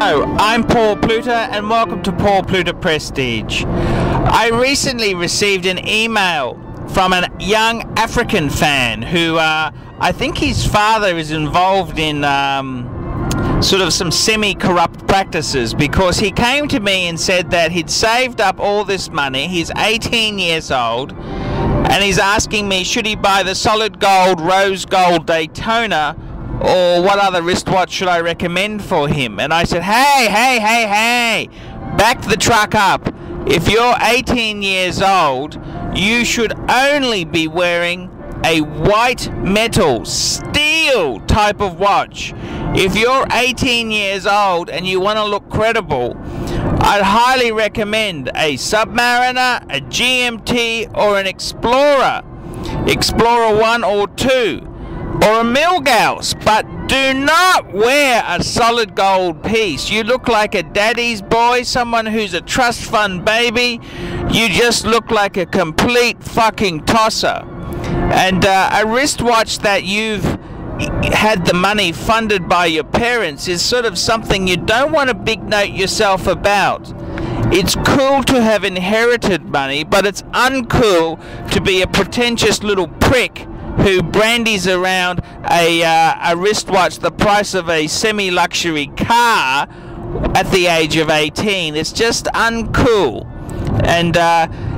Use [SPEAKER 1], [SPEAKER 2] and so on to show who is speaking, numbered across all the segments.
[SPEAKER 1] Hello, I'm Paul Pluter and welcome to Paul Pluter Prestige. I recently received an email from a young African fan who I think his father is involved in sort of some semi-corrupt practices, because he came to me and said that he'd saved up all this money. He's 18 years old and he's asking me, should he buy the solid gold, rose gold Daytona, or what other wristwatch should I recommend for him? And I said, hey, back the truck up. If you're 18 years old, you should only be wearing a white metal steel type of watch. If you're 18 years old and you want to look credible, I'd highly recommend a Submariner, a GMT, or an Explorer 1 or 2, or a Milgauss, but do not wear a solid gold piece. You look like a daddy's boy, someone who's a trust fund baby. You just look like a complete fucking tosser. And a wristwatch that you've had the money funded by your parents is sort of something you don't want to big note yourself about. It's cool to have inherited money, but it's uncool to be a pretentious little prick who brandies around a wristwatch the price of a semi-luxury car at the age of 18. It's just uncool. And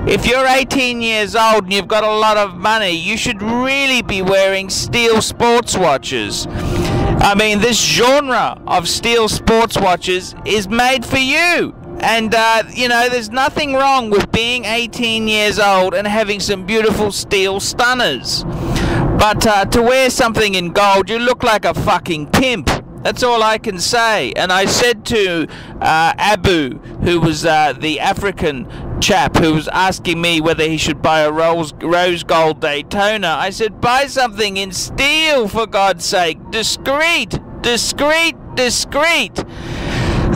[SPEAKER 1] if you're 18 years old and you've got a lot of money, you should really be wearing steel sports watches. I mean, this genre of steel sports watches is made for you. And, you know, there's nothing wrong with being 18 years old and having some beautiful steel stunners. But to wear something in gold, you look like a fucking pimp. That's all I can say. And I said to Abu, who was the African chap who was asking me whether he should buy a rose gold Daytona, I said, buy something in steel, for God's sake. Discreet.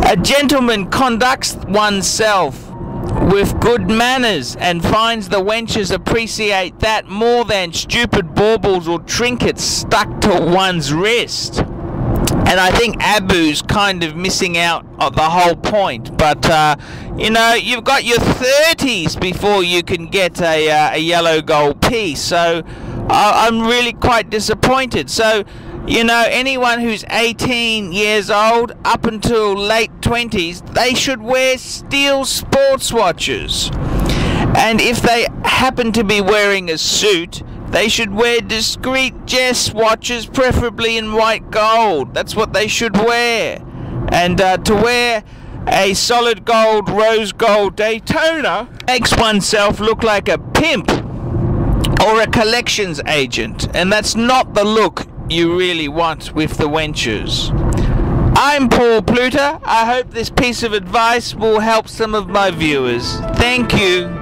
[SPEAKER 1] A gentleman conducts oneself with good manners and finds the wenches appreciate that more than stupid baubles or trinkets stuck to one's wrist. And I think Abu's kind of missing out on the whole point. But, you know, you've got your 30s before you can get a yellow gold piece. So I'm really quite disappointed. So, you know, anyone who's 18 years old up until late 20s, they should wear steel sports watches. And if they happen to be wearing a suit, they should wear discreet Jess watches, preferably in white gold. That's what they should wear. And to wear a solid gold, rose gold Daytona makes oneself look like a pimp or a collections agent. And that's not the look you really want with the wenches. I'm Paul Pluter. I hope this piece of advice will help some of my viewers. Thank you.